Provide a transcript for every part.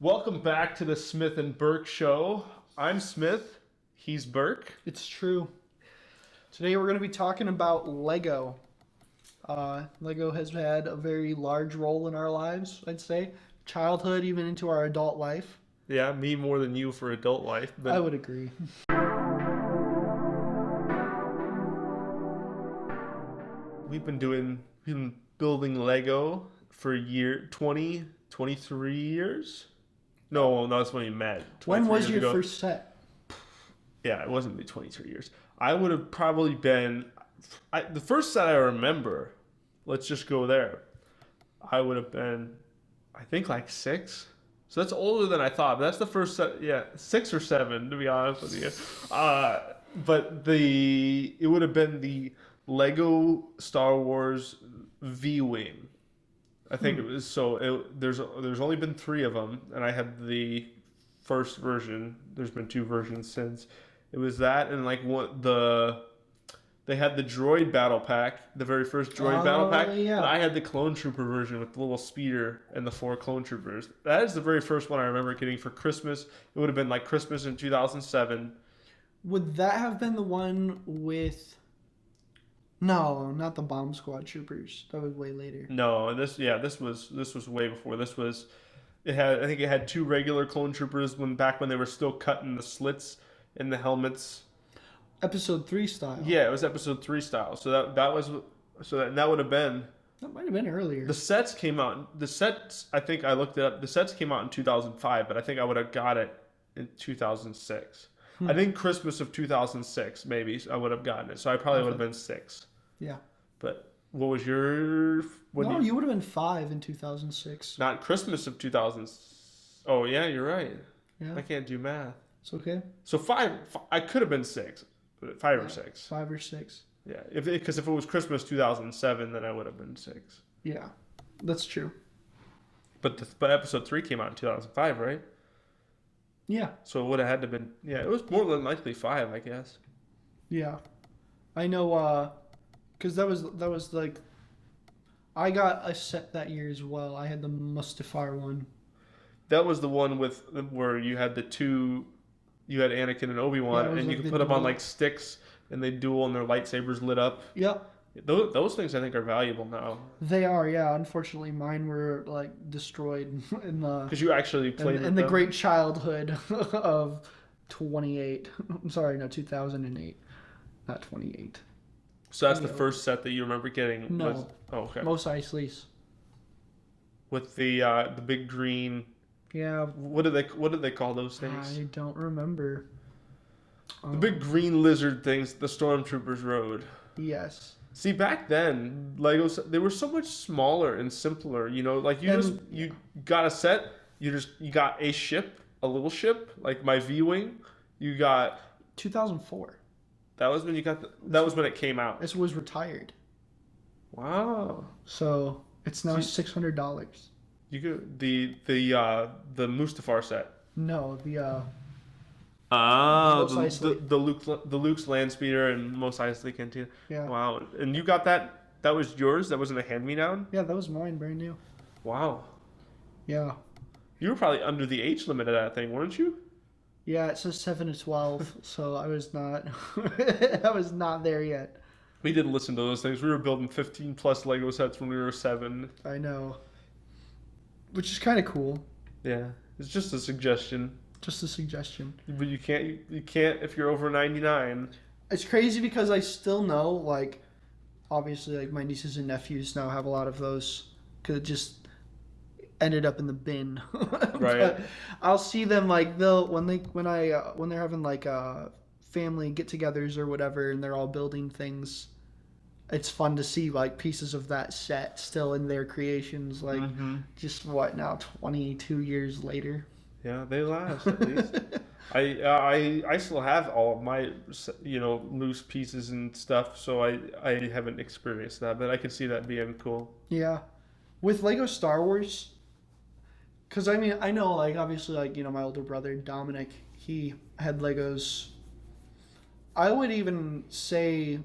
Welcome back to the Smith and Burke Show. I'm Smith. He's Burke. It's true. Today we're going to be talking about Lego. Lego has had a very large role in our lives, I'd say. Childhood, even into our adult life. Yeah, me more than you for adult life. But I would agree. we've been building Lego for 23 years. No, that's when we met. When was 23 your years ago. first set? Yeah, it wasn't me 23 years. I would have probably been... the first set I remember, let's just go there. I would have been, I think, like 6. So that's older than I thought. But that's the first set. Yeah, 6 or 7, to be honest with you. But it would have been the Lego Star Wars V-Wing. I think it was. So there's only been 3 of them, and I had the first version. There's been 2 versions since. It was that, and like they had the droid battle pack, the very first droid battle pack. Yeah. And I had the clone trooper version with the little speeder and the 4 clone troopers. That is the very first one I remember getting for Christmas. It would have been like Christmas in 2007. Would that have been the one with... No, not the Bomb Squad troopers. That was way later. No, and this was way before. I think it had 2 regular clone troopers back when they were still cutting the slits in the helmets. Episode 3 style. Yeah, it was episode 3 style. So that would have been... That might have been earlier. The sets came out. I think I looked it up. The sets came out in 2005, but I think I would have got it in 2006. I think Christmas of 2006, maybe I would have gotten it. So I probably would have been 6. Yeah. But what was your... you would have been 5 in 2006. Not Christmas of 2000. Oh, yeah, you're right. Yeah. I can't do math. It's okay. So 5, I could have been 6, but 5 or 6. 5 or 6. Yeah, because if it was Christmas 2007, then I would have been 6. Yeah, that's true. But episode 3 came out in 2005, right? Yeah. So it would have had to been... Yeah, it was more than likely 5, I guess. Yeah. I know, because that was like... I got a set that year as well. I had the Mustafar one. That was the one where you had the 2... You had Anakin and Obi-Wan, and you could put them on like sticks, and they duel, and their lightsabers lit up. Yep. Those things I think are valuable now. They are, yeah. Unfortunately, mine were like destroyed in the... Because you actually played in the great childhood of 28. I'm sorry, no, 2008, not 28. So that's the first set that you remember getting? No. Okay. Mos Eisley's. With the big green... Yeah. What did they call those things? I don't remember. The big green lizard things the stormtroopers rode. Yes. See, back then, Legos, they were so much smaller and simpler. You know, like you got a set, you got a ship, a little ship, like my V-Wing. You got 2004. That was when you got that was when it came out. This was retired. Wow. So it's now $600. You could the Mustafar set. No, the Luke's land speeder and Mos Eisley Cantina. Yeah. Wow. And you got that? That was yours? That wasn't a hand-me-down? Yeah, that was mine, brand new. Wow. Yeah. You were probably under the age limit of that thing, weren't you? Yeah, it says 7 to 12, so I was not I was not there yet. We didn't listen to those things. We were building 15 plus Lego sets when we were 7. I know. Which is kind of cool. Yeah. It's just a suggestion. Just a suggestion. But you can't if you're over 99. It's crazy because I still know, like, obviously, like, my nieces and nephews now have a lot of those because it just ended up in the bin. Right. I'll see them, like, when they're having, like, family get-togethers or whatever, and they're all building things. It's fun to see, like, pieces of that set still in their creations, like, just what now, 22 years later. Yeah, they last at least. I still have all of my loose pieces and stuff, so I haven't experienced that, but I could see that being cool. Yeah, with Lego Star Wars, because I mean I know like obviously like my older brother Dominic, he had Legos. I would even say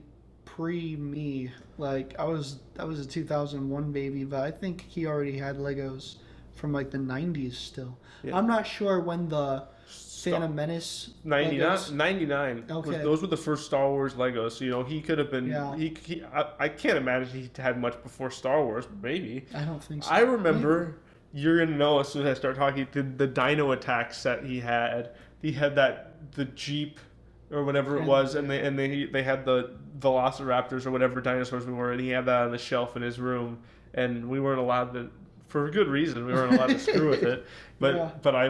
pre me, like I was a 2001 baby, but I think he already had Legos from like the 90s still. Yeah. I'm not sure when the Phantom Menace 99. Legos. 99. Okay. Those were the first Star Wars Legos. So, he could have been. Yeah. I can't imagine he had much before Star Wars. Maybe. I don't think so. I remember. You're gonna know as soon as I start talking. The Dino Attack set he had. He had the Jeep or whatever it was, and they had the Velociraptors or whatever dinosaurs we were, and he had that on the shelf in his room, and we weren't allowed to, for a good reason, we weren't allowed to screw with it. But Yeah. but I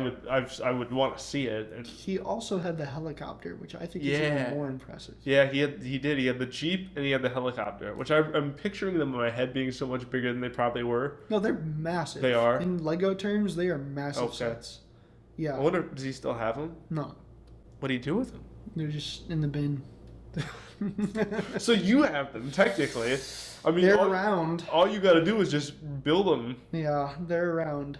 would want to see it. And He also had the helicopter, which I think is Yeah. even more impressive. yeah, he did. He had the Jeep and he had the helicopter, which I'm picturing them in my head being so much bigger than they probably were. No, they're massive. They are? In Lego terms, they are massive Okay. sets. I Yeah. wonder, does he still have them? No, What do you do with them? they're just in the bin. So you have them technically. I mean, They're all, around. all you got to do is just build them. Yeah, they're around.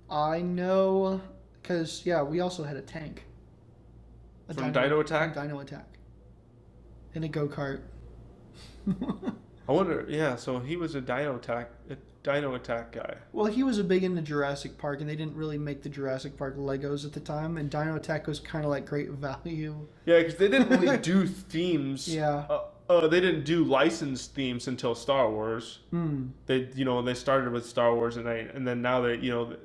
I know, because, yeah, we also had a tank. From Dino Attack? From Dino Attack. And a go-kart. I wonder. Yeah, so he was a Dino Attack guy. Well, he was a big into Jurassic Park, and they didn't really make the Jurassic Park Legos at the time, and Dino Attack was kind of like great value. Yeah, because they didn't really do themes. Yeah. They didn't do licensed themes until Star Wars. They they started with Star Wars and then now they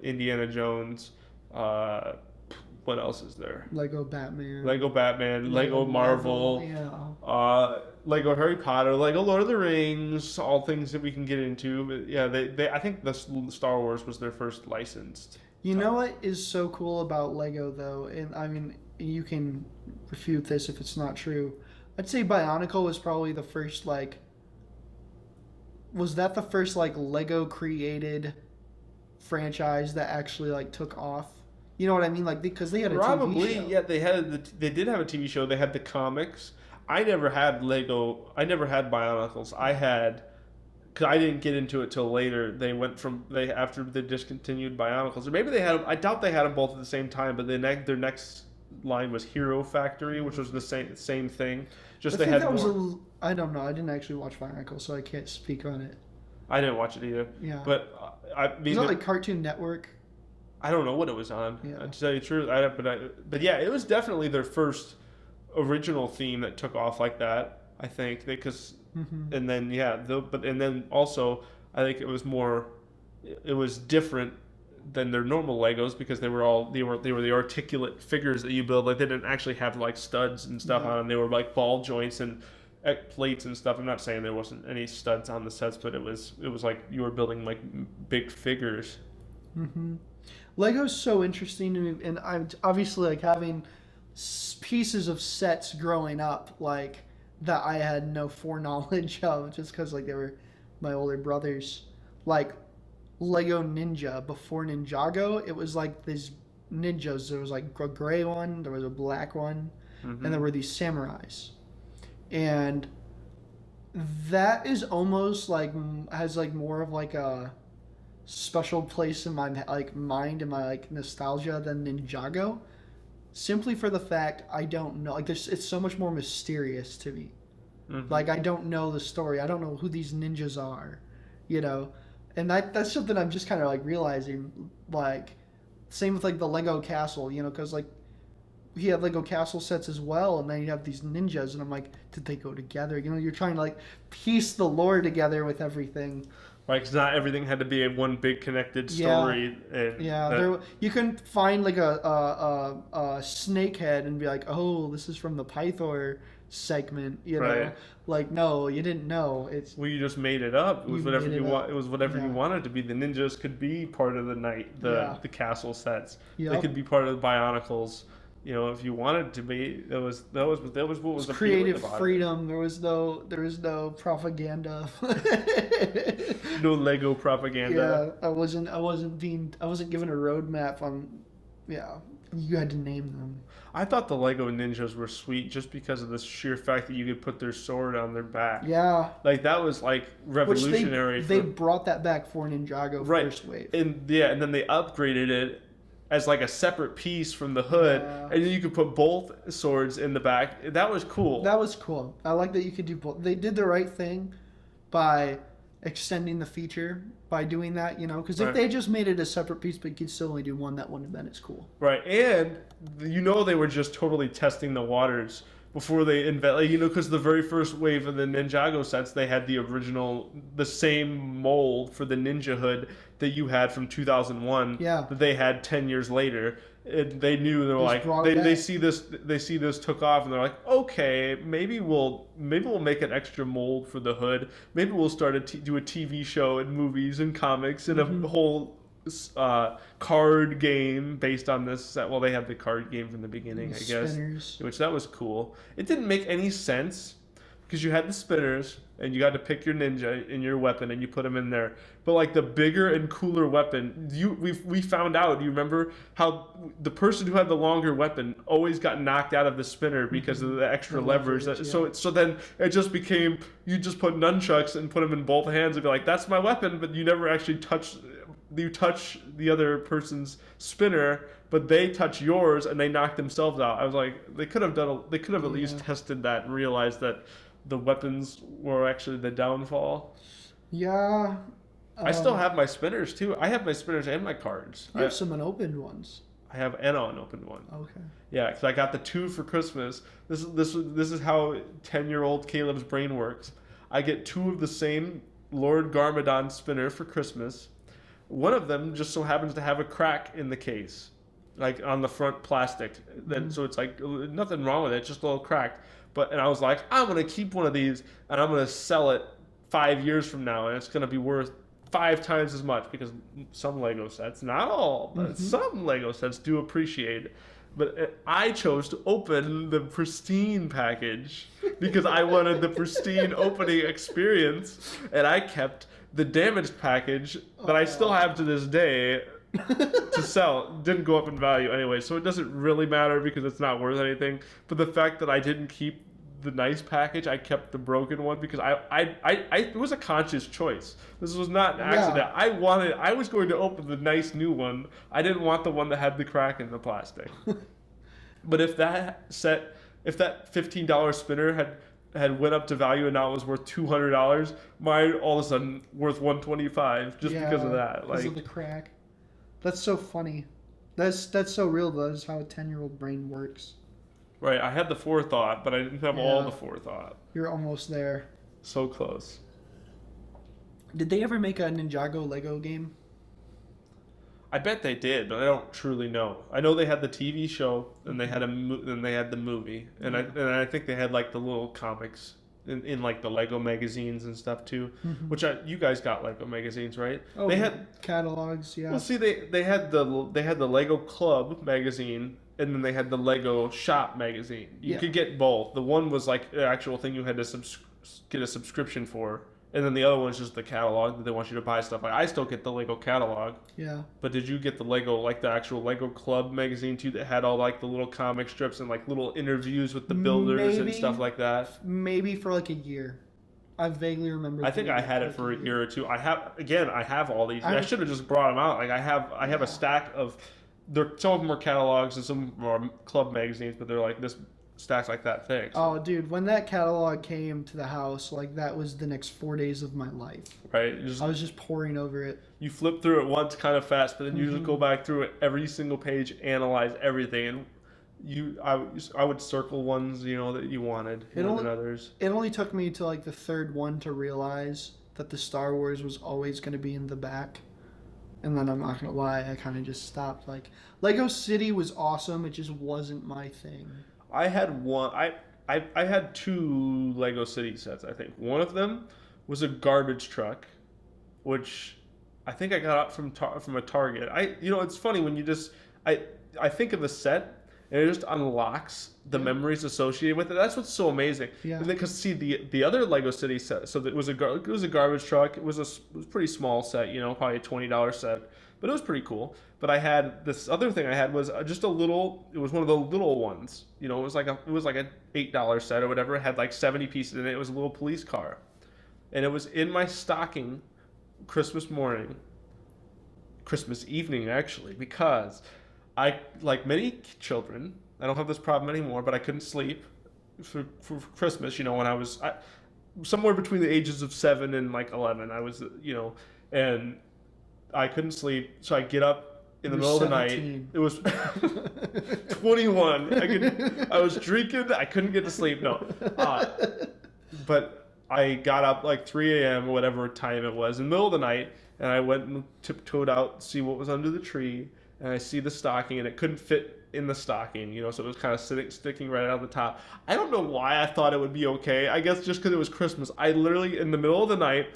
Indiana Jones. What else is there? Lego Batman. Lego Batman, Lego Marvel. Yeah. Lego Harry Potter, Lego Lord of the Rings, all things that we can get into. But yeah, they I think the Star Wars was their first licensed. You know what is so cool about Lego, though? And I mean, you can refute this if it's not true. I'd say Bionicle was probably the first, was that the first, Lego created franchise that actually, took off? You know what I mean? Because they had a Probably, TV show. yeah. They did have a TV show. They had the comics. I never had Lego. I never had Bionicles. Because I didn't get into it till later. After they discontinued Bionicles, or maybe they had. I doubt they had them both at the same time. But their next line was Hero Factory, which was the same thing. Just I they think had that more. was I don't know. I didn't actually watch Bionicle, so I can't speak on it. I didn't watch it either. Yeah. But I mean, Was that Cartoon Network? I don't know what it was on. Yeah. To tell you the truth, but yeah, it was definitely their first original theme that took off like that. I think because, and then and then also I think it was different than their normal Legos because they were the articulate figures that you build. Like they didn't actually have studs and stuff on them. They were ball joints and plates and stuff. I'm not saying there wasn't any studs on the sets, but it was like you were building big figures. Lego's so interesting to me, and I'm obviously having pieces of sets growing up that I had no foreknowledge of just because they were my older brothers. Lego Ninja before Ninjago, it was these ninjas. There was a gray one, there was a black one, and there were these samurais, and that is almost has more of a special place in my mind and my nostalgia than Ninjago, simply for the fact I don't know it's so much more mysterious to me. I don't know the story. I don't know who these ninjas are, and that's something I'm just kind of realizing. Same with the Lego Castle, because he had Lego Castle sets as well, and then you have these ninjas, and I'm did they go together? You're trying to piece the lore together with everything. Right, because not everything had to be a one big connected story. You can find a snake head and be oh, this is from the Pythor segment, know. Right. No, you didn't know. You just made it up. It was whatever you want. It was whatever you wanted to be. The ninjas could be part of the castle sets. Yep. They could be part of the Bionicles. If you wanted to be, that was what was creative freedom. There was no propaganda. No Lego propaganda. Yeah, I wasn't given a roadmap on. Yeah, you had to name them. I thought the Lego ninjas were sweet just because of the sheer fact that you could put their sword on their back. Yeah, that was revolutionary. They brought that back for Ninjago first wave. And then they upgraded it as a separate piece from the hood, and then you could put both swords in the back. That was cool. That was cool. I like that you could do both. They did the right thing by extending the feature by doing that, because if Right. they just made it a separate piece, but you could still only do one, that wouldn't have been as cool. Right, and they were just totally testing the waters before they invent, because the very first wave of the Ninjago sets, they had the same mold for the Ninja hood that you had from 2001 Yeah. that they had 10 years later. And they knew they were Just like brought it they back. see this took off and they're like, okay, maybe we'll make an extra mold for the hood. Maybe we'll start do a TV show and movies and comics and a whole card game based on this set. Well, they had the card game from the beginning, I guess, Spinners. which that was cool. It didn't make any sense because you had the spinners and you got to pick your ninja and your weapon and you put them in there. But like the bigger and cooler weapon, we found out. You remember how the person who had the longer weapon always got knocked out of the spinner because of the extra The levers. leverage, So then it just became you just put nunchucks and put them in both hands and be like, that's my weapon, but you never actually touch the other person's spinner, but they touch yours and they knock themselves out. I was like, they could have at least tested that and realized that the weapons were actually the downfall. Yeah. I still have my spinners too. I have my spinners and my cards. You have some unopened ones. I have an unopened one. Okay. Yeah, because I got the 2 for Christmas. This is how 10-year-old Caleb's brain works. I get 2 of the same Lord Garmadon spinner for Christmas. One of them just so happens to have a crack in the case, like on the front plastic. Then so it's like nothing wrong with it, just a little cracked. And I was like, I'm gonna keep one of these and I'm gonna sell it 5 years from now, and it's gonna be worth 5 times as much because some Lego sets, not all, but some Lego sets do appreciate it. But I chose to open the pristine package because I wanted the pristine opening experience, and I kept the damaged package that I still have to this day to sell. Didn't go up in value anyway, so it doesn't really matter because it's not worth anything. But the fact that I didn't keep the nice package, I kept the broken one because it was a conscious choice. This was not an accident. Yeah. I was going to open the nice new one. I didn't want the one that had the crack in the plastic. But if that $15 spinner had went up to value and now it was worth $200, mine all of a sudden worth $125 just because of that. Because of the crack. That's so funny. That's so real. That is how a 10-year-old brain works. Right, I had the forethought, but I didn't have all the forethought. You're almost there. So close. Did they ever make a Ninjago Lego game? I bet they did, but I don't truly know. I know they had the TV show, and they had the movie, and I think they had like the little comics in like the Lego magazines and stuff too. Which you guys got Lego magazines, right? Oh, They had catalogs. Yeah. well, see, they had the Lego Club magazine, and then they had the Lego Shop magazine. You could get both. The one was like the actual thing you had to get a subscription for, and then the other one's just the catalog that they want you to buy stuff. Like I still get the Lego catalog. Yeah. But did you get the Lego, like the actual Lego Club magazine too, that had all like the little comic strips and like little interviews with the builders and Maybe. stuff like that? Maybe for like a year. I vaguely remember. I think I had it for a year or two. I have all these. I should have just brought them out. Like I have a stack of. Some of them are catalogs and some of them are club magazines, but they're like this stacks like that thick. So, Oh, dude, when that catalog came to the house, like that was the next 4 days of my life. right? I was just poring over it. You flip through it once kind of fast, but then you just go back through it every single page, analyze everything, and I would circle ones that you wanted more than others. It only took me to like the third one to realize that the Star Wars was always going to be in the back. And then I'm not going to lie, I kind of just stopped. Like, Lego City was awesome, it just wasn't my thing. I had one. I had 2 Lego City sets. I think one of them was a garbage truck, which I think I got from a Target. It's funny when you just I think of a set and it just unlocks the memories associated with it. That's what's so amazing. Yeah. Because see the other Lego City set, so it was a garbage truck. It was a pretty small set, probably a $20 set, but it was pretty cool. But I had this other thing. I had was just a little. It was one of the little ones. It was like a $8 set or whatever. It had like 70 pieces in it. It was a little police car, and it was in my stocking, Christmas evening actually, because I, like many children, I don't have this problem anymore, but I couldn't sleep for Christmas. When somewhere between the ages of 7 and like 11. I was, and I couldn't sleep, so I get up in the You're middle of the 17. night. It was 21. I was drinking. I couldn't get to sleep. No, but I got up like 3 a.m. or whatever time it was in the middle of the night, and I went and tiptoed out to see what was under the tree, and I see the stocking, and it couldn't fit in the stocking, so it was kind of sticking right out the top. I don't know why I thought it would be okay. I guess just because it was Christmas. I literally, in the middle of the night,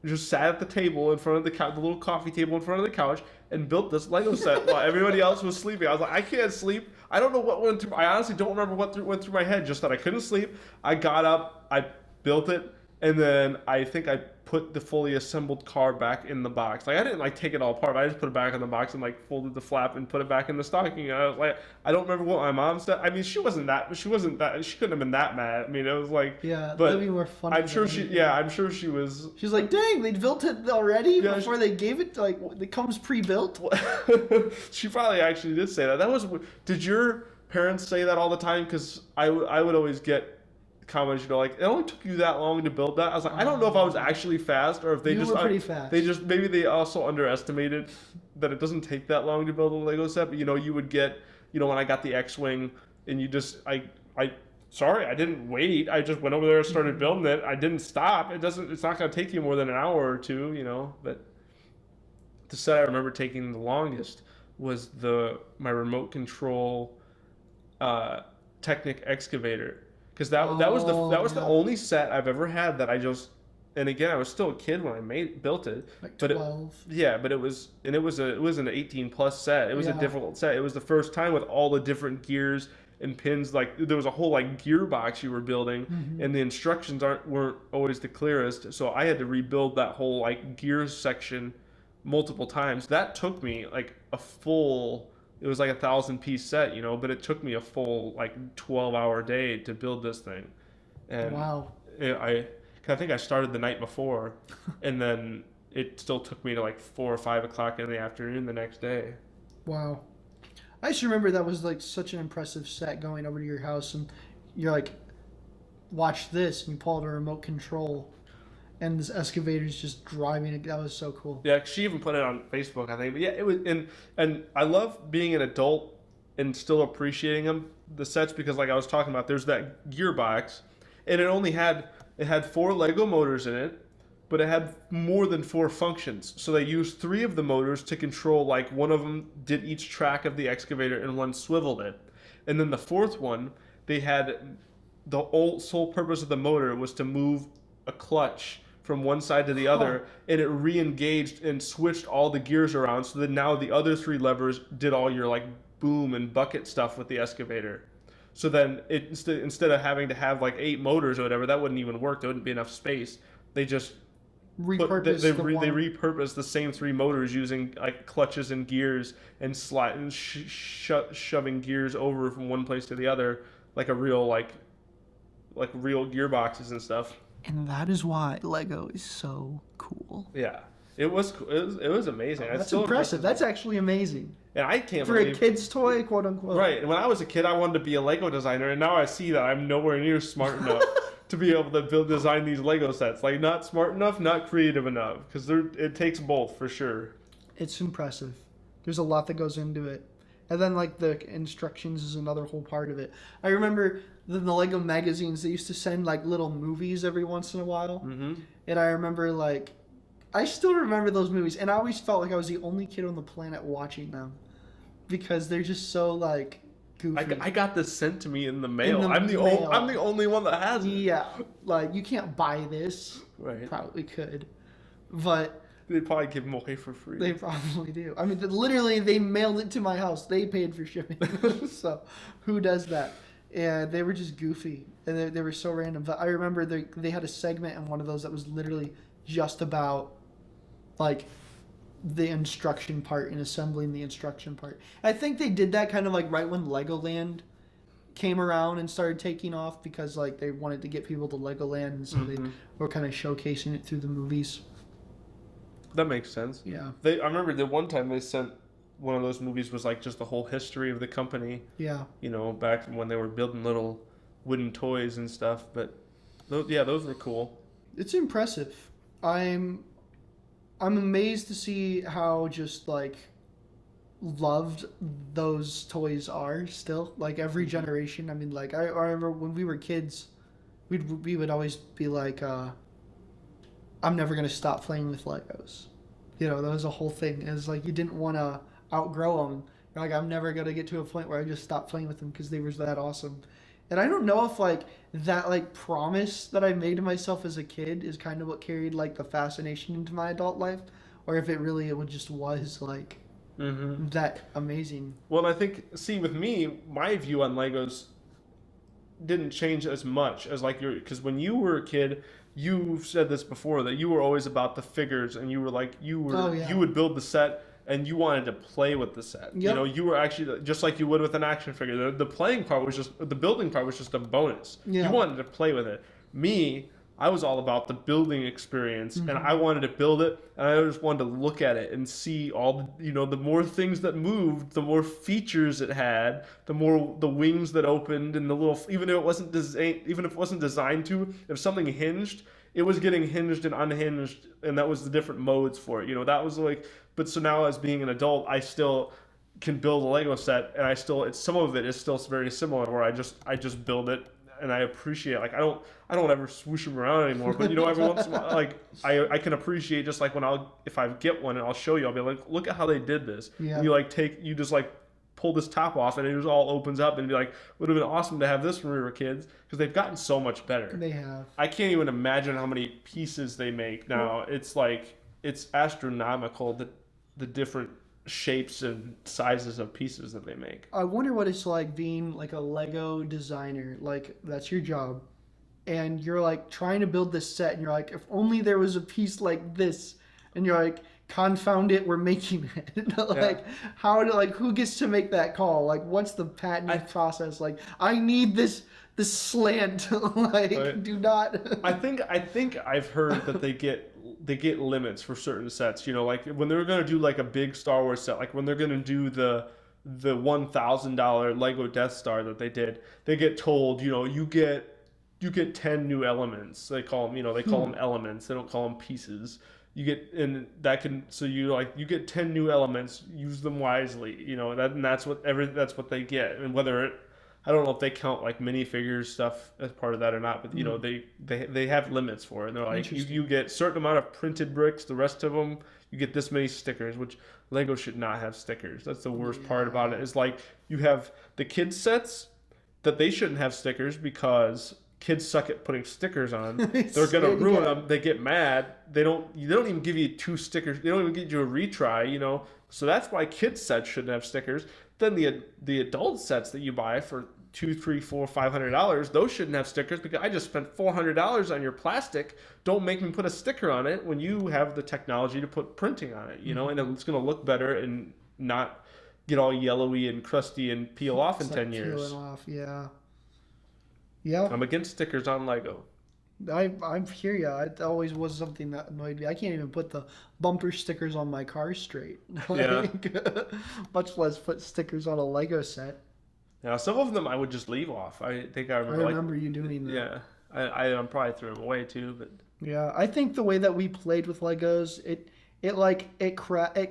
just sat at the table in front of the little coffee table in front of the couch, and built this Lego set while everybody else was sleeping. I was like, I can't sleep. I don't know what went through. I honestly don't remember what went through my head. Just that I couldn't sleep. I got up, I built it, and then I think I put the fully assembled car back in the box. Like I didn't like take it all apart. But I just put it back in the box and like folded the flap and put it back in the stocking. And I was like, I don't remember what my mom said. I mean, she couldn't have been that mad. I mean, it was like, Yeah, but that'd be more fun. I'm sure she was. She's like, dang, they built it already Yeah, before they gave it. Like, it comes pre-built. She probably actually did say that. Did your parents say that all the time? Because I would always get comments, like, it only took you that long to build that. I was like, I don't know if I was actually fast or if they You just were pretty fast. maybe they also underestimated that it doesn't take that long to build a Lego set. But you would get, when I got the X-Wing, and you just sorry, I didn't wait. I just went over there and started building it. I didn't stop. It's not going to take you more than an hour or two, but the set I remember taking the longest was my remote control Technic excavator, because that was the only set I've ever had that I just, and again, I was still a kid when I built it. Like but 12. but it was an 18 plus set. It was a difficult set. It was the first time with all the different gears and pins. Like there was a whole like gearbox you were building, and the instructions weren't always the clearest. So I had to rebuild that whole like gears section multiple times. That took me like a full. It was like 1,000-piece set, but it took me a full like 12-hour day to build this thing. And Wow. I think I started the night before, and then it still took me to like 4 or 5 o'clock in the afternoon the next day. Wow. I just remember that was like such an impressive set, going over to your house and you're like, watch this, and you pull out a remote control and this excavator's just driving it. That was so cool. Yeah, she even put it on Facebook, I think. But yeah, it was, and I love being an adult and still appreciating the sets, because like I was talking about, there's that gearbox, and it had 4 Lego motors in it, but it had more than 4 functions. So they used 3 of the motors to control, like one of them did each track of the excavator and one swiveled it. And then the 4th one, they had sole purpose of the motor was to move a clutch from one side to the other, and it re-engaged and switched all the gears around, so that now the other 3 levers did all your like boom and bucket stuff with the excavator. So then instead of having to have like 8 motors or whatever, that wouldn't even work. There wouldn't be enough space. They just repurposed the same 3 motors using like clutches and gears and shoving gears over from one place to the other, like a real like real gearboxes and stuff. And that is why Lego is so cool. Yeah, it was cool. It was amazing. That's impressive. That's actually amazing. And I can't for believe, a kid's toy, quote unquote. Right. And when I was a kid, I wanted to be a Lego designer, and now I see that I'm nowhere near smart enough to be able to design these Lego sets. Like, not smart enough, not creative enough, because it takes both for sure. It's impressive. There's a lot that goes into it. And then, like, the instructions is another whole part of it. I remember the Lego magazines, they used to send, like, little movies every once in a while. Mm-hmm. And I remember, like, I still remember those movies. And I always felt like I was the only kid on the planet watching them. Because they're just so, like, goofy. I got this sent to me in the mail. In the I'm the mail. I'm the only one that has it. Yeah. Like, you can't buy this. Right. Probably could. But They probably give them away for free. they probably do. I mean, literally, they mailed it to my house. They paid for shipping. So, who does that? And they were just goofy. And they were so random. But I remember they had a segment in one of those that was literally just about, like, the instruction part and assembling the instruction part. I think they did that kind of like right when Legoland came around and started taking off, because, like, they wanted to get people to Legoland, and so they were kind of showcasing it through the movies. That makes sense. Yeah. I remember the one time they sent one of those movies was like just the whole history of the company. Yeah. Back when they were building little wooden toys and stuff. But those were cool. It's impressive. I'm I'm amazed to see how just like loved those toys are still. Like every generation. I mean, like I remember when we were kids, we would always be like, I'm never gonna stop playing with Legos. You know, that was a whole thing. It's like you didn't want to outgrow them. You're like, I'm never gonna get to a point where I just stop playing with them because they were that awesome. And I don't know if like that like promise that I made to myself as a kid is kind of what carried like the fascination into my adult life, or if it really it just was like Mm-hmm. that amazing. Well, I think, see, with me, my view on Legos didn't change as much as like your, because when you were a kid, you've said this before that you were always about the figures, and you were like Oh yeah. you would build the set and you wanted to play with the set. You know, Yep. you were actually just like you would with an action figure. The playing part was just the building part was just a bonus. You Yeah. wanted to play with it. Me, I was all about the building experience, and Hmm. I wanted to build it, and I just wanted to look at it and see all the, the more things that moved, the more features it had, the more the wings that opened, and the little, even if it wasn't designed, even if it wasn't designed to, if something hinged, it was getting hinged and unhinged, and that was the different modes for it. That was like, but so now as being an adult, I still can build a Lego set, and I still, it's some of it is still very similar, where I just build it, and I appreciate, like, I don't ever swoosh them around anymore, but every once in a while, like, I can appreciate, just like when if I get one and I'll show you, I'll be like, look at how they did this. Yeah. And you just like pull this top off, and it just all opens up, and be like, would have been awesome to have this when we were kids, because they've gotten so much better. They have. I can't even imagine how many pieces they make now. It's like, it's astronomical, the different shapes and sizes of pieces that they make. I wonder what it's like being like a Lego designer. Like that's your job, and you're like trying to build this set, and you're like, if only there was a piece like this, and you're like, confound it, we're making it. Like how do like who gets to make that call? Like what's the patent process? Like I need this slant. Like Right. do not. I think I've heard that they get limits for certain sets. Like when they're gonna do like a big Star Wars set, like when they're gonna do the $1,000 Lego Death Star that they did, they get told, you get 10 new elements. They call them, they call them elements. They don't call them pieces. You get, and that can, so you get 10 new elements, use them wisely, and that's what they get. And I don't know if they count like minifigures stuff as part of that or not, but they have limits for it. And they're like, you get certain amount of printed bricks, the rest of them you get this many stickers, which Lego should not have stickers. That's the worst part about it. Is like you have the kids sets that they shouldn't have stickers because kids suck at putting stickers on. They're gonna ruin them. They get mad. They don't even give you 2 stickers. They don't even give you a retry. So that's why kids sets shouldn't have stickers. Then the adult sets that you buy for $2, $3, $4, $500, those shouldn't have stickers because I just spent $400 on your plastic. Don't make me put a sticker on it when you have the technology to put printing on it. And it's gonna look better and not get all yellowy and crusty and peel off in It's 10 like years. peeling off, yeah. Yeah. I'm against stickers on Lego. I hear ya. It always was something that annoyed me. I can't even put the bumper stickers on my car straight. Yeah. Much less put stickers on a Lego set. Now, some of them I would just leave off. I think I I remember, remember you doing that. yeah. I'm probably threw them away too, but Yeah, I think the way that we played with Legos, it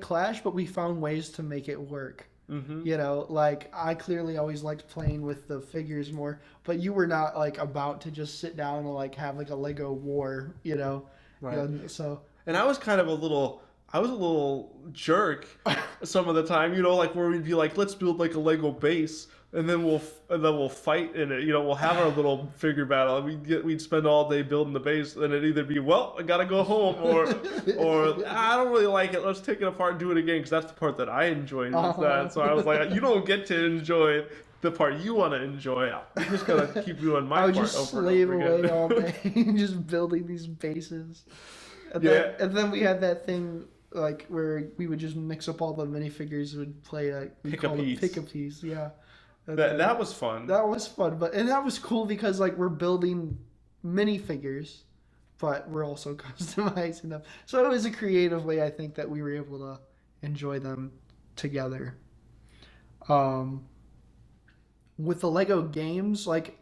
clashed, but we found ways to make it work. Like I clearly always liked playing with the figures more, but you were not like about to just sit down and like have like a Lego war, right. So And I was kind of I was a little jerk some of the time, like where we'd be like, let's build like a Lego base, and then we'll fight in it. We'll have our little figure battle, and we'd spend all day building the base, and it'd either be, well, I gotta go home, or I don't really like it. Let's take it apart and do it again, because that's the part that I enjoyed. That. So I was like, you don't get to enjoy the part you want to enjoy. You just gotta keep doing my I would part just over slave and over away again. all day, just building these bases. And then we had that thing like where we would just mix up all the minifigures and would play like we Pick a called it piece. Pick a piece, yeah. That was fun. That was fun, and that was cool because like we're building minifigures, but we're also customizing them. So it was a creative way I think that we were able to enjoy them together. With the Lego games, like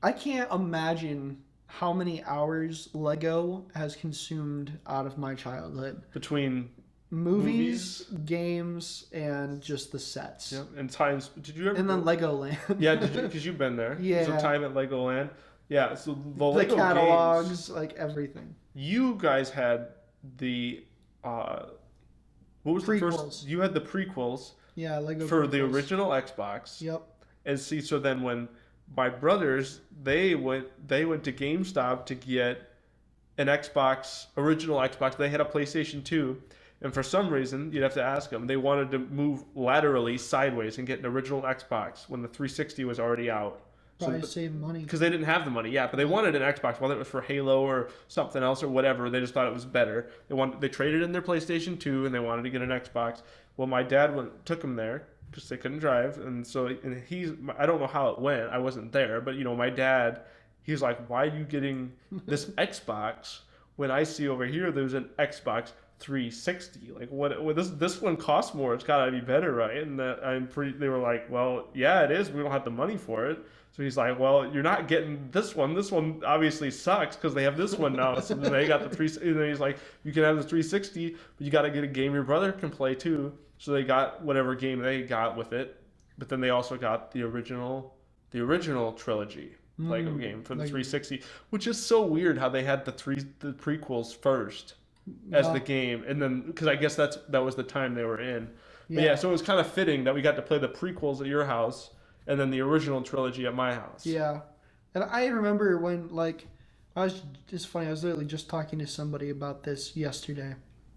I can't imagine how many hours Lego has consumed out of my childhood. Between Movies, movies. games, and just the sets. Yep. And times. Did you ever And then go? Legoland. Yeah. Did you? Because you've been there. Some Yeah. time at Legoland. Yeah. So the The Lego games. catalogs, like everything. You guys had the. What was the first? Prequels. You had the prequels Yeah, Lego for the prequels. original Xbox. Yep. And see, so then when my brothers they went to GameStop to get an Xbox, original Xbox. They had a PlayStation 2, and for some reason, you'd have to ask them. They wanted to move laterally sideways and get an original Xbox when the 360 was already out. Probably So save money. because they didn't have the money, yeah, but they wanted an Xbox, whether it was for Halo or something else or whatever. They just thought it was better. They traded in their PlayStation 2 and they wanted to get an Xbox. Well, my dad took them there because they couldn't drive, and so I don't know how it went. I wasn't there, but my dad, he's like, "Why are you getting this Xbox when I see over here there's an Xbox 360? Like what this one costs more. It's got to be better, right?" And they were like, "Well, yeah, it is. We don't have the money for it." So he's like, "Well, you're not getting this one. This one obviously sucks because they have this one now." So then they got the three. And then he's like, "You can have the 360, but you got to get a game your brother can play too." So they got whatever game they got with it, but then they also got the original trilogy Lego game for the Like, 360, which is so weird how they had the prequels first as the game, and then because I guess that was the time they were in. But yeah, yeah. so it was kind of fitting that we got to play the prequels at your house and then the original trilogy at my house. Yeah. And I remember when, like, it's funny, I was literally just talking to somebody about this yesterday,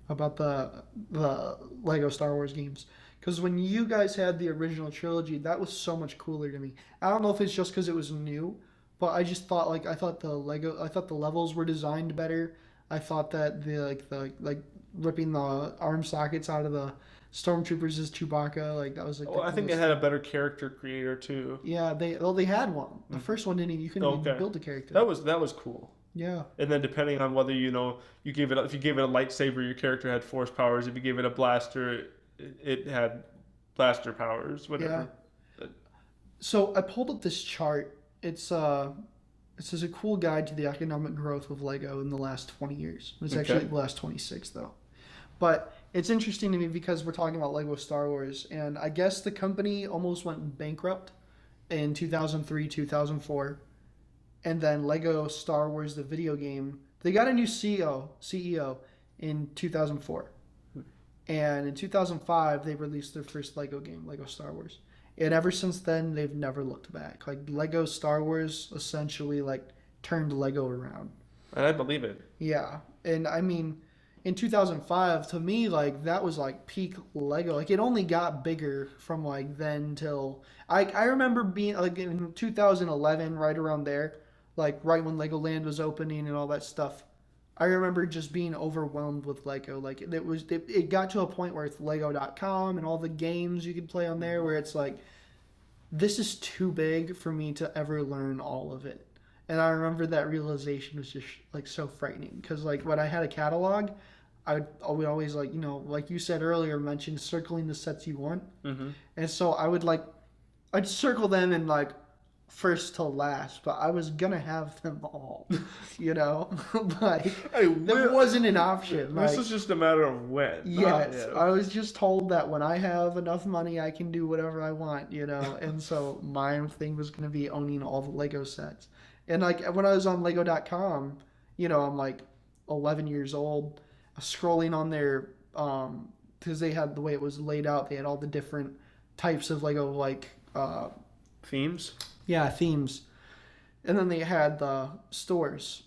about the Lego Star Wars games. Because when you guys had the original trilogy, that was so much cooler to me. I don't know if it's just because it was new, but I just thought, like, I thought the levels were designed better. I thought that the ripping the arm sockets out of the stormtroopers as Chewbacca, like, that was like the Well, I think it coolest had a thing. better character creator too. Yeah, they had one. The first one didn't even, you couldn't even Okay, build a character. that was cool. Yeah. And then depending on whether you gave it if you gave it a lightsaber, your character had force powers. If you gave it a blaster, it had blaster powers. Yeah. Whatever. So I pulled up this chart. It says a cool guide to the economic growth of Lego in the last 20 years. It's actually Okay. the last 26 though. But it's interesting to me because we're talking about Lego Star Wars, and I guess the company almost went bankrupt in 2003, 2004, and then Lego Star Wars the video game, they got a new CEO in 2004. And in 2005, they released their first Lego game, Lego Star Wars. And ever since then, they've never looked back. Like, Lego Star Wars essentially, like, turned Lego around. And I believe it. Yeah. And I mean, in 2005, to me, like, that was like peak Lego. Like, it only got bigger from like then till I remember being like in 2011, right around there, like right when Legoland was opening and all that stuff. I remember just being overwhelmed with Lego. Like, it got to a point where it's Lego.com and all the games you could play on there, where it's like, this is too big for me to ever learn all of it. And I remember that realization was just like so frightening because like when I had a catalog, I would always, like, like you said earlier, mention circling the sets you want. Mm-hmm. And so I'd circle them in like first to last, but I was gonna have them all, like Hey, there wasn't an option. this Like, is just a matter of when. yes, Not I was just told that when I have enough money, I can do whatever I want. And so my thing was going to be owning all the Lego sets. And like when I was on Lego.com, I'm like 11 years old, scrolling on their, because they had the way it was laid out, they had all the different types of Lego, like, themes. yeah, themes. And then they had the stores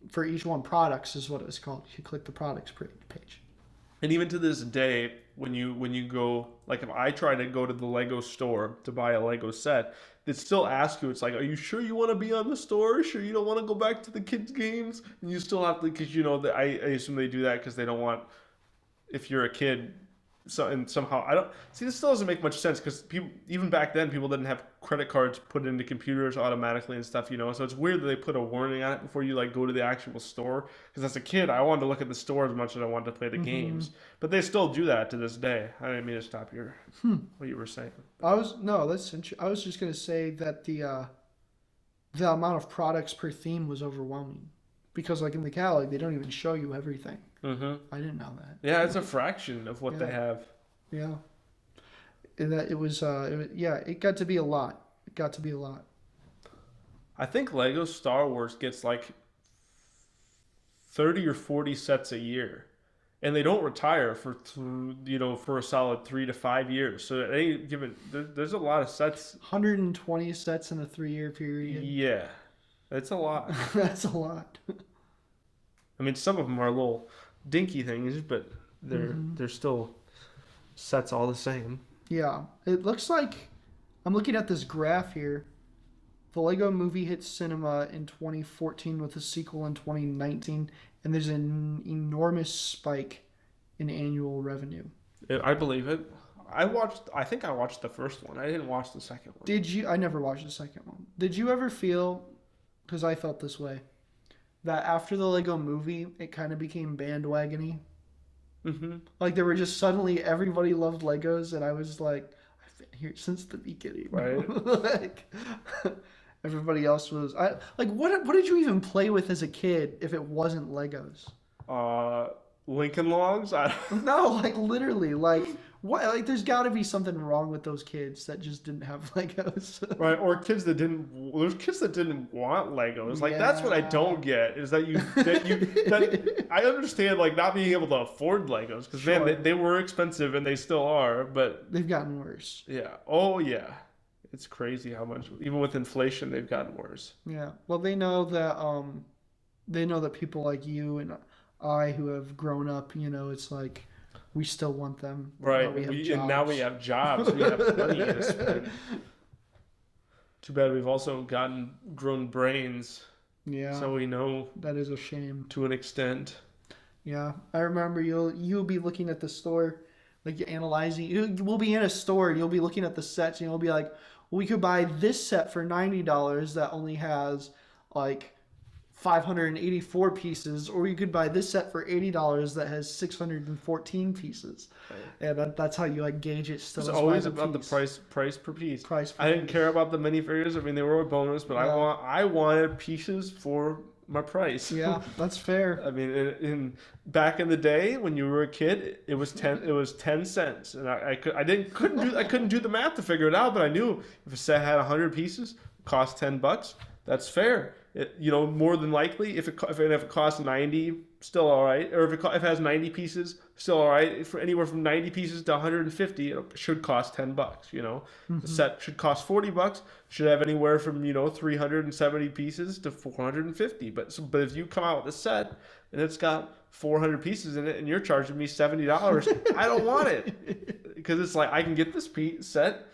for each one. Products is what it was called. You click the products page. And even to this day, when you go, like if I try to go to the Lego store to buy a Lego set, they still ask you, it's like, are you sure you want to be on the store? Sure you don't want to go back to the kids' games? And you still have to, because that I assume they do that because they don't want, if you're a kid, so and somehow I don't see, this still doesn't make much sense because people, even back then, people didn't have credit cards put into computers automatically and stuff. So it's weird that they put a warning on it before you like go to the actual store, because as a kid I wanted to look at the store as much as I wanted to play the games, but they still do that to this day. I didn't mean to stop what you were saying. I was just gonna say that the the amount of products per theme was overwhelming. Because like in the catalog, they don't even show you everything. Mm-hmm. I didn't know that. Yeah, it's a fraction of what they have. Yeah. And that it got to be a lot. It got to be a lot. I think Lego Star Wars gets like 30 or 40 sets a year. And they don't retire for a solid 3 to 5 years. So at any given, there's a lot of sets. 120 sets in a 3-year period. Yeah, it's a lot. That's a lot. I mean, some of them are little dinky things, but they're still sets all the same. Yeah, it looks like I'm looking at this graph here. The Lego Movie hit cinema in 2014 with a sequel in 2019, and there's an enormous spike in annual revenue. I believe it. I think I watched the first one. I didn't watch the second one. Did you? I never watched the second one. Did you ever feel, because I felt this way, that after the Lego Movie, it kind of became bandwagony? Mm-hmm. Like there were just suddenly everybody loved Legos, and I was like, I've been here since the beginning. Right. Like everybody else was. What did you even play with as a kid if it wasn't Legos? Lincoln Logs. No, like literally, like what? Like there's got to be something wrong with those kids that just didn't have Legos. Right, or kids that didn't. There's kids that didn't want Legos. Like that's what I don't get is that I understand like not being able to afford Legos because Sure. man they were expensive and they still are, but They've gotten worse. yeah, oh yeah, it's crazy how much even with inflation they've gotten worse. Yeah. Well, they know that people like you and I who have grown up, it's like we still want them. Right, And now we have jobs. We have money to spend. Too bad we've also grown brains. Yeah. So we know that is a shame. to an extent. Yeah, I remember you'll be looking at the store, like you're analyzing. We'll be in a store and you'll be looking at the sets and you'll be like, well, we could buy this set for $90 that only has like 584 pieces, or you could buy this set for $80 that has 614 pieces. Right. Yeah, that's how you like gauge it. Still, it's always about the price per piece. Price. I didn't care about the minifigures. I mean, they were a bonus, but I wanted pieces for my price. Yeah, that's fair. I mean, in back in the day when you were a kid, it was 10 cents, and I couldn't do the math to figure it out, but I knew if a set had 100 pieces, it cost $10. That's fair. More than likely, if it costs 90, still all right. Or if it has 90 pieces, still all right. For anywhere from 90 pieces to 150, it should cost $10. Mm-hmm. The set should cost $40. Should have anywhere from 370 pieces to 450. But if you come out with a set and it's got 400 pieces in it and you're charging me $70, I don't want it because it's like I can get this set.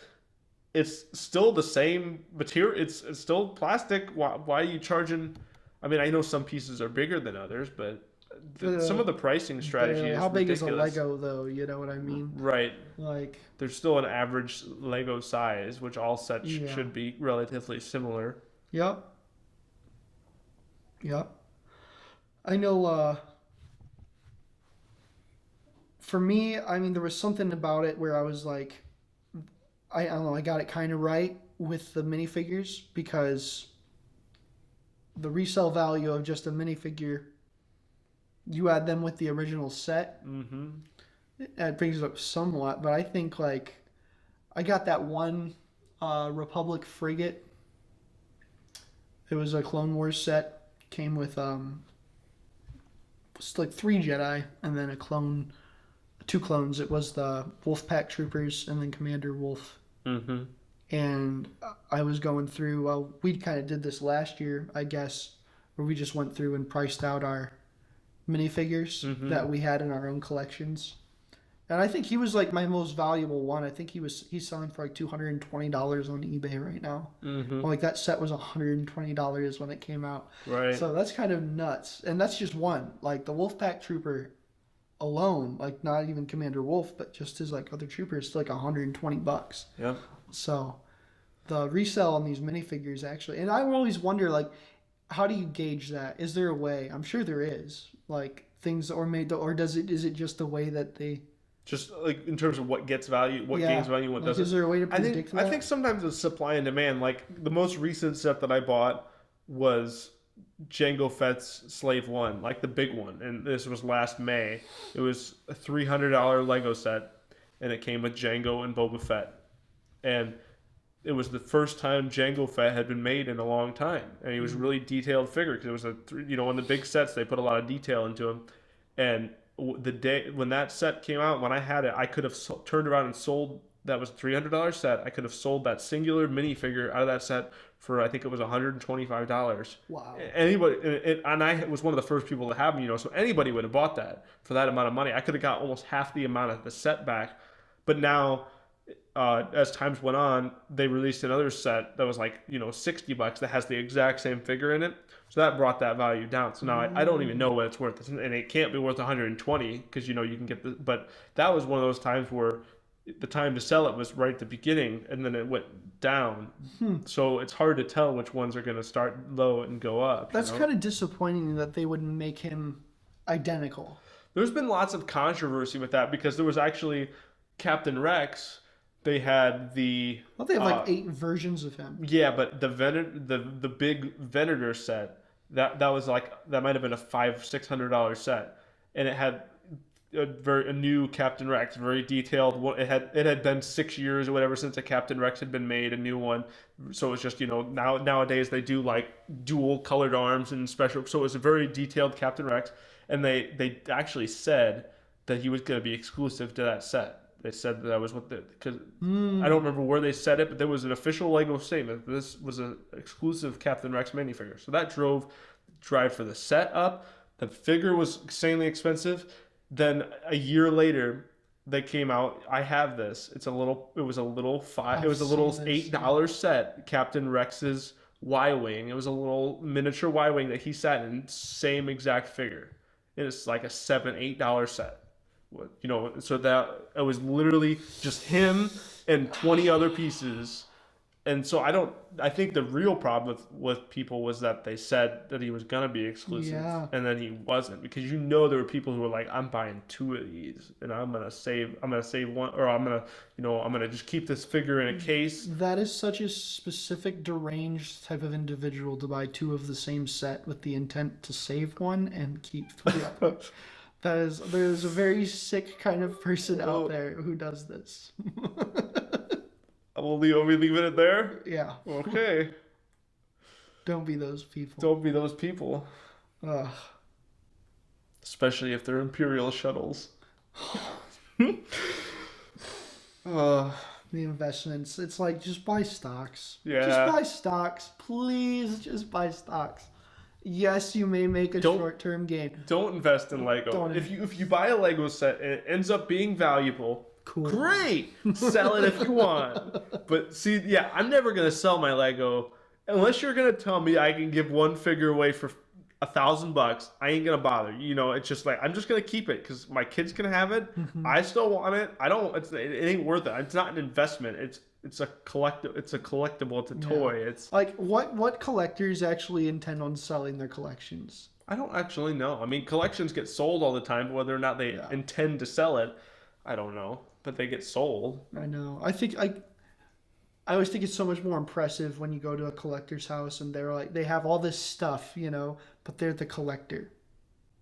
It's still the same material. It's still plastic. Why are you charging? I mean, I know some pieces are bigger than others, but some of the pricing strategy is how big ridiculous. is a Lego, though? You know what I mean? Right. Like there's still an average Lego size, which all sets should be relatively similar. Yep. I know. For me, I mean, there was something about it where I was like, I don't know, I got it kind of right with the minifigures because the resale value of just a minifigure, you add them with the original set, it brings it up somewhat. But I think like I got that one Republic frigate. It was a Clone Wars set. Came with it's like 3 Jedi and then 2 clones. It was the Wolfpack Troopers and then Commander Wolf. Mm-hmm. And I was going through, well, we kind of did this last year, I guess, where we just went through and priced out our minifigures that we had in our own collections. And I think he was like my most valuable one. I think he's selling for like $220 on eBay right now. Mm-hmm. Well, like that set was $120 when it came out. Right. So that's kind of nuts. And that's just one. Like the Wolfpack Trooper alone, like not even Commander Wolf, but just his like other troopers, still like $120. Yep. So the resale on these minifigures actually, and I always wonder like, how do you gauge that? Is there a way? I'm sure there is. Like things is it just the way that they just like in terms of what gets value, what gains value, what doesn't. Is there a way to predict that? I think sometimes it's supply and demand. Like the most recent set that I bought was Jango Fett's Slave One, like the big one, and this was last May. It was a $300 Lego set, and it came with Jango and Boba Fett, and it was the first time Jango Fett had been made in a long time, and he was a really detailed figure because it was in the big sets they put a lot of detail into him, and the day when that set came out, when I had it, I could have turned around and sold. That was a $300 set. I could have sold that singular minifigure out of that set for, I think it was $125. Wow. Anybody, and I was one of the first people to have them, so anybody would have bought that for that amount of money. I could have got almost half the amount of the set back. But now, as times went on, they released another set that was like, $60 that has the exact same figure in it. So that brought that value down. So now I don't even know what it's worth. And it can't be worth 120 because, you can get but that was one of those times where the time to sell it was right at the beginning, and then it went down. So it's hard to tell which ones are going to start low and go up. That's kind of disappointing that they would make him identical. There's been lots of controversy with that because there was actually Captain Rex. They had they have like 8 versions of him. Yeah, but the big Venator set that was like that might have been a $500-$600 set, and it had a new Captain Rex, very detailed. It had been 6 years or whatever since a Captain Rex had been made, a new one. So it's just nowadays they do like dual colored arms and special. So it was a very detailed Captain Rex, and they actually said that he was going to be exclusive to that set. They said that was what because I don't remember where they said it, but there was an official Lego statement. This was an exclusive Captain Rex minifigure. So that drive for the set up. The figure was insanely expensive. Then a year later, they came out. I have this. It was a little $8 set. Captain Rex's Y-wing. It was a little miniature Y-wing that he sat in. Same exact figure. And it's like a $7-8 set. So that it was literally just him and 20 other pieces. And so I think the real problem with people was that they said that he was going to be exclusive, and then he wasn't, because there were people who were like, I'm buying 2 of these and I'm going to save one, or I'm going to just keep this figure in a case. That is such a specific deranged type of individual to buy 2 of the same set with the intent to save one and keep 3 of them. There's a very sick kind of person out there who does this. Will we leave it there? Yeah. Okay. Don't be those people. Don't be those people. Ugh. Especially if they're Imperial shuttles. The investments. It's like, just buy stocks. Yeah. Just buy stocks. Please, just buy stocks. Yes, you may make a short-term gain. Don't invest in Lego. If you buy a Lego set and it ends up being valuable, cool. Great. Sell it if you want. But see, I'm never going to sell my Lego unless you're going to tell me I can give one figure away for $1,000. I ain't going to bother. It's just like, I'm just going to keep it because my kids can have it. Mm-hmm. I still want it. It ain't worth it. It's not an investment. It's a collectible. It's a toy. It's like, what collectors actually intend on selling their collections? I don't actually know. I mean, collections get sold all the time, but whether or not they intend to sell it, I don't know. But they get sold. I know. I always think it's so much more impressive when you go to a collector's house and they're like, they have all this stuff, but they're the collector.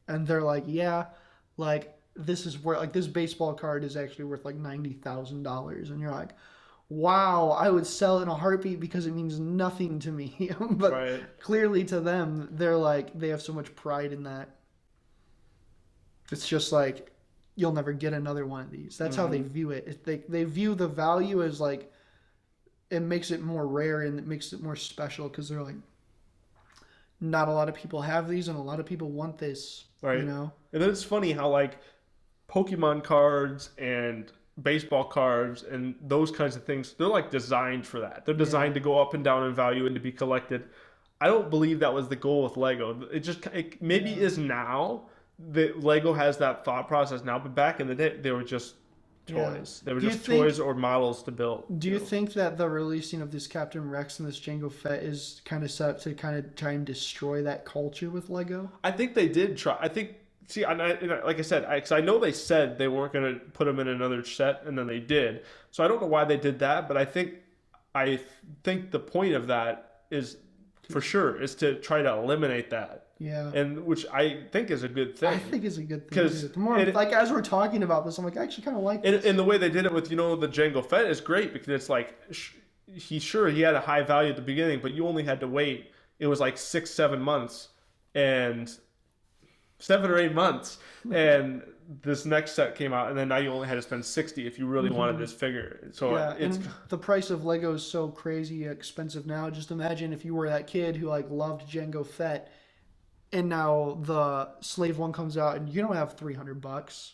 And they're like, this is worth, like, this baseball card is actually worth like $90,000. And you're like, wow, I would sell it in a heartbeat because it means nothing to me. But clearly to them, they're like, they have so much pride in that. It's just like, you'll never get another one of these. That's how they view it. They view the value as like, it makes it more rare and it makes it more special because they're like, not a lot of people have these and a lot of people want this. Right. And then it's funny how like Pokemon cards and baseball cards and those kinds of things, they're like designed for that. They're designed to go up and down in value and to be collected. I don't believe that was the goal with Lego. It maybe is now. Lego has that thought process now, but back in the day, they were just toys. They were just toys or models to build. Do you think that the releasing of this Captain Rex and this Jango Fett is kind of set up to kind of try and destroy that culture with Lego? I think they did try. I think, like I said, I know they said they weren't going to put them in another set, and then they did. So I don't know why they did that, but I think the point of that is for sure, is to try to eliminate that. Yeah. And which I think is a good thing. I think it's a good thing. 'Cause The more, like, as we're talking about this, I'm like, I actually kind of like this. And the way they did it with, the Jango Fett is great because it's like, he had a high value at the beginning, but you only had to wait. It was like 6-7 months and 7 or 8 months. And this next set came out, and then now you only had to spend 60 if you really wanted this figure. So Yeah, it's and the price of Lego is so crazy expensive now. Just imagine if you were that kid who like loved Jango Fett, and now the Slave One comes out, and you don't have $300,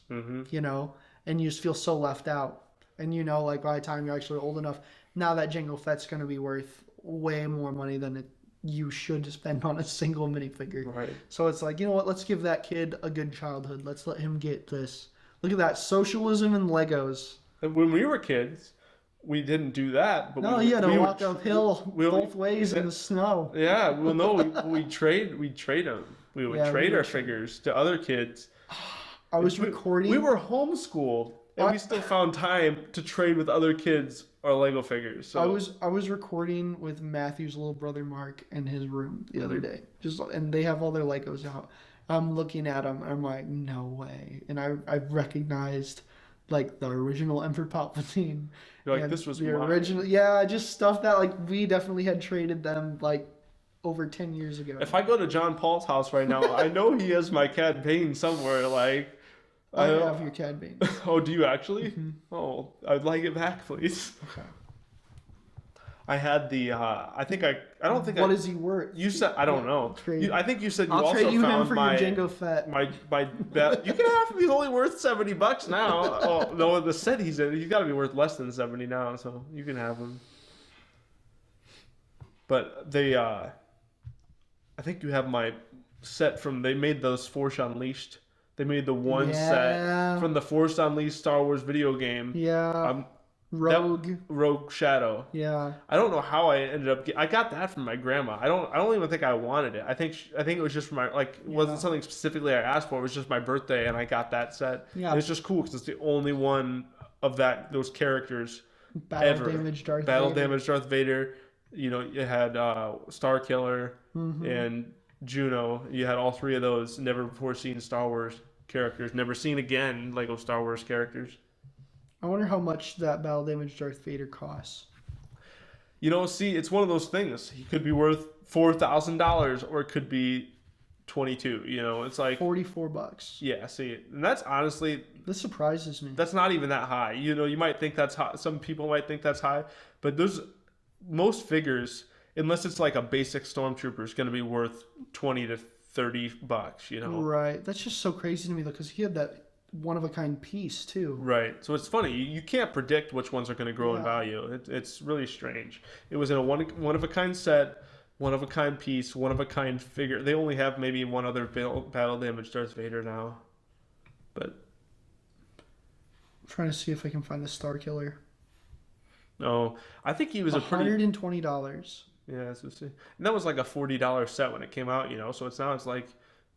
and you just feel so left out. And like by the time you're actually old enough, now that Jango Fett's going to be worth way more money than you should spend on a single minifigure. right. So it's like, you know what? Let's give that kid a good childhood. Let's let him get this. Look at that, socialism and Legos. And when we were kids, we didn't do that. But No, we, you had to we walk would, uphill both ways in the snow. Yeah, well, no, we trade them. We would trade our figures to other kids. I was recording. We were homeschooled, and we still found time to trade with other kids our Lego figures. So I was recording with Matthew's little brother Mark in his room the other day. And they have all their Legos out. I'm looking at them. I'm like, no way. And I recognized like the original Emperor Palpatine. You're like, this was the mine. original. Yeah, just stuff that like we definitely had traded them like over 10 years ago. If I go to John Paul's house right now, I know he has my Cad Bane somewhere. Like, I have your Cad Bane. Oh, do you actually? Oh, I'd like it back, please. Okay. I had the. I don't think. What is he worth? You said I don't know. I think you said you also trade you him found for my your Jango Fett. my bet. You can have him. He's only worth $70 now. Oh no, the set he's in, he's got to be worth less than 70 now. So you can have him. But they, I think you have my set from. They made those Force Unleashed. They made the one set from the Force Unleashed Star Wars video game. Yeah. Rogue Shadow. Yeah. I don't know how I ended up. I got that from my grandma. I don't even think I wanted it. I think it was just for my it wasn't something specifically I asked for. It was just my birthday, and I got that set. Yeah. And it's just cool because it's the only one of those characters Battle Damage Darth Vader. You had Star Killer and Juno. You had all three of those never before seen Star Wars characters. Never seen again Lego Star Wars characters. I wonder how much that Battle Damage Darth Vader costs. See, it's one of those things. He could be worth $4,000 or it could be 22. It's like $44. Yeah, see, and that's honestly, this surprises me. That's not even that high. You might think that's high. Some people might think that's high, but most figures, unless it's like a basic Stormtrooper, is going to be worth $20 to $30. Right. That's just so crazy to me because he had that one-of-a-kind piece too. Right. So it's funny. You can't predict which ones are going to grow in value. It's really strange. It was in a one-of-a-kind set, one-of-a-kind piece, one-of-a-kind figure. They only have maybe one other Battle Damage Darth Vader now. But I'm trying to see if I can find the Star Killer. No, I think he was $120. Yeah, and that was like a $40 set when it came out, So it's like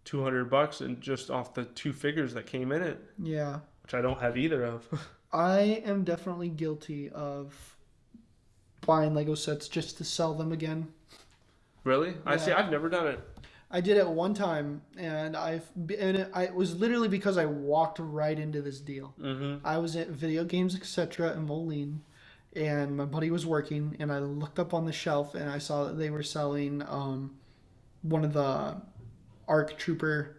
$200 and just off the two figures that came in it. Yeah. Which I don't have either of. I am definitely guilty of buying Lego sets just to sell them again. Really? Yeah. I've never done it. I did it one time, and it was literally because I walked right into this deal. Mm-hmm. I was at Video Games Etc. in Moline, and my buddy was working, and I looked up on the shelf, and I saw that they were selling one of the ARC Trooper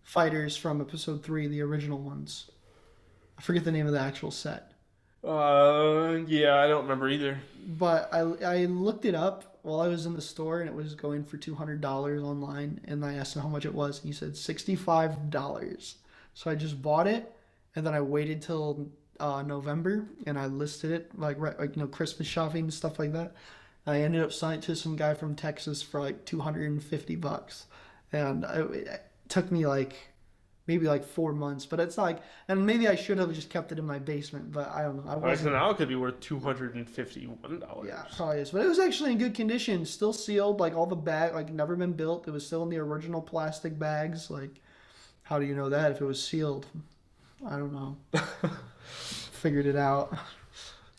fighters from Episode 3, the original ones. I forget the name of the actual set. Yeah, I don't remember either. But I looked it up while I was in the store, and it was going for $200 online, and I asked him how much it was, and he said $65. So I just bought it, and then I waited till November, and I listed it like Christmas shopping and stuff like that. And I ended up selling it to some guy from Texas for like $250. And it took me maybe 4 months, but it's and maybe I should have just kept it in my basement, but I don't know. So now it could be worth $251. Yeah, probably is. But it was actually in good condition, still sealed, all the bag, never been built. It was still in the original plastic bags. How do you know that if it was sealed? I don't know. Figured it out.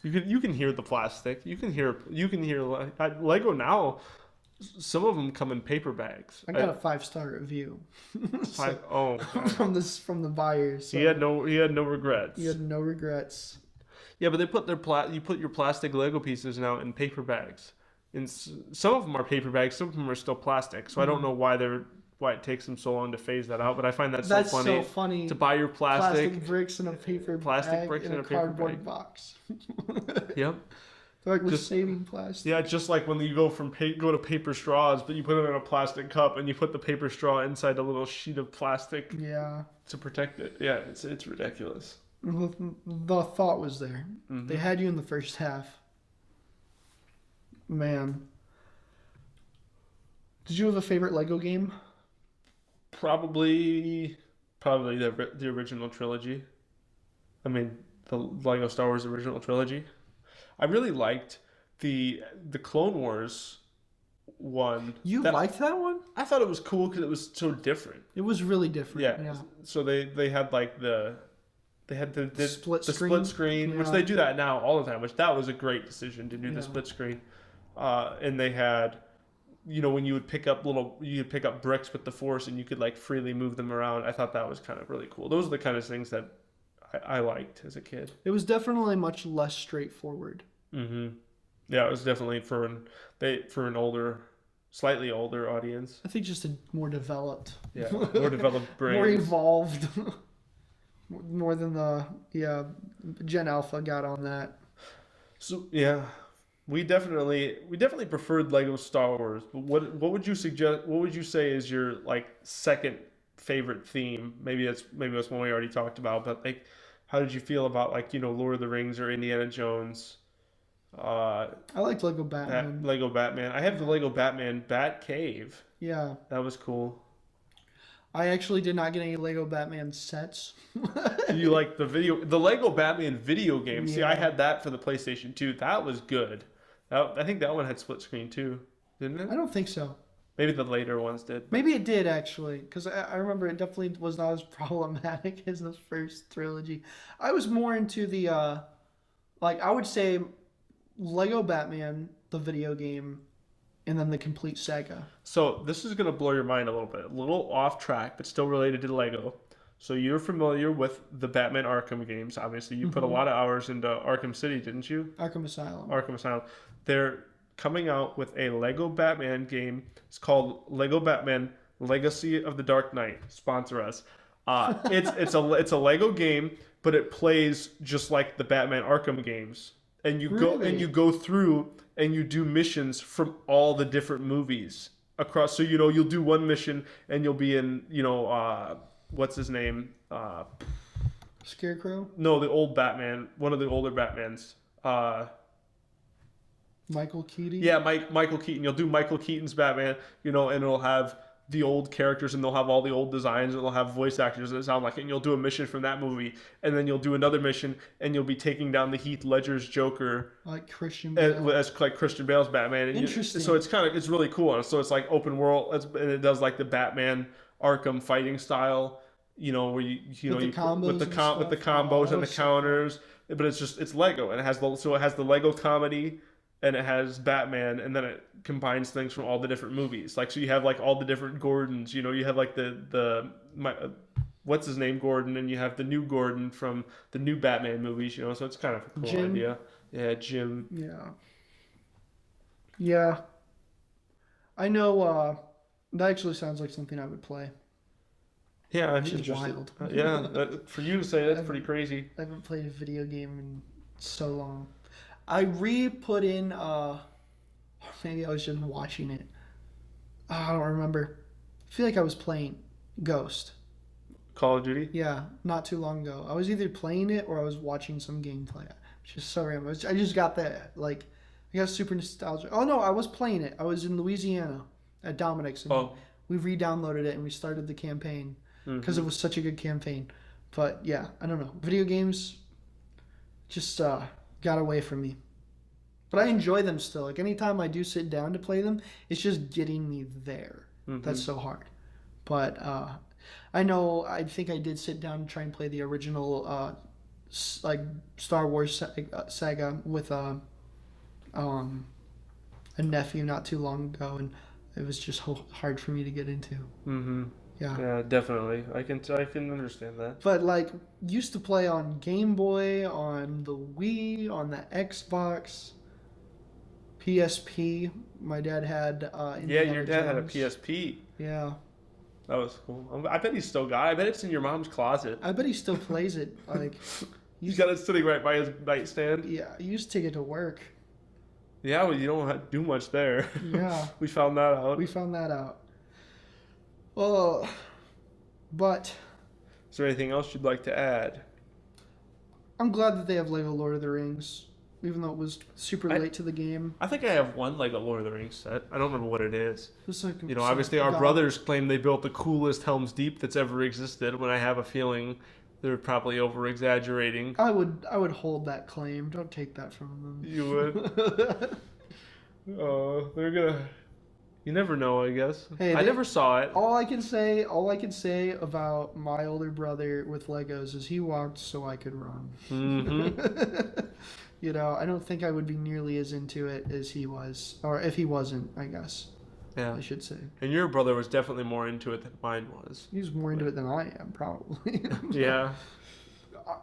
You can hear the plastic. You can hear Lego now. Some of them come in paper bags. I got a 5-star review. Five, oh, from the buyers. So he had no regrets. he had no regrets. Yeah, but they put you put your plastic Lego pieces now in paper bags. And some of them are paper bags, some of them are still plastic. So I don't know why it takes them so long to phase that out. But I find that That's so funny. to buy your plastic bricks in a paper plastic bag bricks in in a a paper cardboard bag. box. Yep. They're like, we're Just- saving plastic. Yeah, just like when you go to paper straws, but you put it in a plastic cup and you put the paper straw inside a little sheet of plastic Yeah. to protect it. Yeah, it's ridiculous. The thought was there. Mhm. They had you in the first half. Man. Did you have a favorite Lego game? Probably the original trilogy. I mean, the Lego Star Wars original trilogy. I really liked the Clone Wars one. You liked that one? I thought it was cool because it was so different. It was really different. Yeah. So they had like the Split the screen. split screen, which Yeah. they do that now all the time. Which that was a great decision to do Yeah. the split screen. And they had, when you would pick up bricks with the Force and you could like freely move them around. I thought that was kind of really cool. Those are the kind of things that I liked as a kid. It was definitely much less straightforward. Mm-hmm. Yeah, it was definitely for an slightly older audience. I think just a more developed. Yeah, more developed brains. More evolved. More than Gen Alpha got on that. So yeah, we definitely preferred Lego Star Wars. But what would you suggest? What would you say is your like second favorite theme? Maybe that's one we already talked about. But like, how did you feel about like Lord of the Rings or Indiana Jones? I liked Lego Batman. Lego Batman. I have the Lego Batman Bat Cave. Yeah. That was cool. I actually did not get any Lego Batman sets. You like the Lego Batman video game? See, I Yeah. had that for the PlayStation 2. That was good. I think that one had split screen too, didn't I it? don't think so. Maybe the later ones did. Maybe it did actually, because I remember it definitely was not as problematic as the first trilogy. I was more into the, I would say, Lego Batman, the video game, and then the complete saga. So this is gonna blow your mind a little off track, but still related to Lego. So you're familiar with the Batman Arkham games? Obviously, you put a lot of hours into Arkham City, didn't you? Arkham Asylum. Arkham Asylum. They're coming out with a Lego Batman game. It's called Lego Batman Legacy of the Dark Knight. Sponsor us. It's a Lego game, but it plays just like the Batman Arkham games. And Really? you go through and you do missions from all the different movies across. So you'll do one mission and you'll be in what's his name? Scarecrow? No, the old Batman, one of the older Batmans. Michael Keaton? Yeah, Michael Keaton. You'll do Michael Keaton's Batman, and it'll have the old characters and they'll have all the old designs and they'll have voice actors that sound like it. And you'll do a mission from that movie, and then you'll do another mission and you'll be taking down the Heath Ledger's Joker Like Christian Bale. as like Christian Bale's Batman. And Interesting. So it's really cool. And so it's like open world, and it does like the Batman Arkham fighting style. Where you With the combos with the and combos stuff. and the counters, but it's Lego, and it has the Lego comedy, and it has Batman, and then it combines things from all the different movies. Like, so you have like all the different Gordons. You have like what's his name, Gordon, and you have the new Gordon from the new Batman movies. So it's kind of a cool Jim. idea. Yeah, Jim. Yeah. Yeah. I know, that actually sounds like something I would play. Yeah, I'm Which is interested. wild. For you to say that's pretty crazy. I haven't played a video game in so long. I re-put in, maybe I was just watching it. I don't remember. I feel like I was playing Ghost. Call of Duty. Yeah, not too long ago. I was either playing it or I was watching some gameplay. Which is so random. I just got that, I got super nostalgic. Oh no, I was playing it. I was in Louisiana at Dominic's and we re-downloaded it and we started the campaign because it was such a good campaign. But yeah, I don't know. Video games just got away from me. But I enjoy them still. Like anytime I do sit down to play them, it's just getting me there. That's so hard. But I think I did sit down and try and play the original Star Wars saga with a nephew not too long ago, and it was just hard for me to get into. Mm-hmm. Yeah. Yeah, definitely. I can understand that. But like used to play on Game Boy, on the Wii, on the Xbox, PSP. My dad had Yeah, Indiana your dad had a Jones. PSP. Yeah. That was cool. I bet he's still got it. I bet it's in your mom's closet. I bet he still plays it. Like He's got it sitting right by his nightstand. yeah, he used to take it to work. Yeah, well, you don't have to do much there. Yeah. We found that out. We found that out. Oh, but Is there anything else you'd like to add? I'm glad that they have Lego Lord of the Rings, even though it was super late to the game. I think I have one Lego Lord of the Rings set. I don't remember what it is. It's like You know, obviously our brothers claim they built the coolest Helm's Deep that's ever existed, when I have a feeling they're probably over-exaggerating. I would hold that claim. Don't take that from them. You would? Oh, they're gonna... You never know, I guess. Hey, I never saw it. All I can say about my older brother with Legos is he walked so I could run. Mm-hmm. You know, I don't think I would be nearly as into it as he was, or if he wasn't, I guess. Yeah. I should say. And your brother was definitely more into it than mine was. He was more into it than I am, probably. Yeah,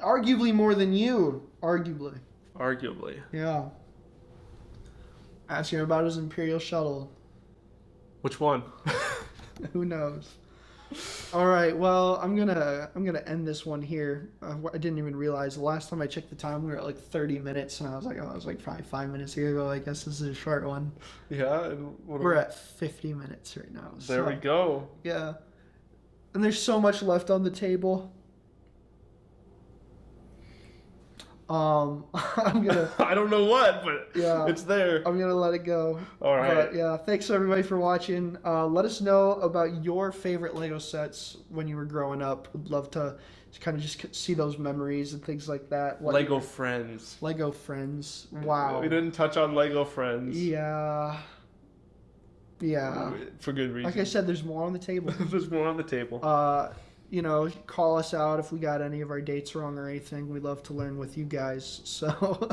Arguably more than you. Arguably. arguably. Yeah. Ask him about his Imperial shuttle. Which one? Who knows? All right. Well, I'm gonna end this one here. I didn't even realize the last time I checked the time we were at like 30 minutes, and I was like, oh, it was like probably 5 minutes ago. I guess this is a short one. Yeah. We're at 50 minutes right now. There we go. Yeah. And there's so much left on the table. I'm gonna. I don't know what, but Yeah. it's there. I'm gonna let it go. All right. But yeah, thanks everybody for watching. Let us know about your favorite Lego sets when you were growing up. Would love to kind of just see those memories and things like that. Lego Friends. Lego Friends. Wow. We didn't touch on Lego Friends. Yeah. Yeah. For good reason. Like I said, there's more on the table. There's more on the table. You know, call us out if we got any of our dates wrong or anything. We'd love to learn with you guys. So,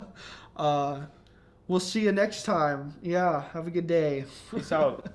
we'll see you next time. Yeah, have a good day. Peace out.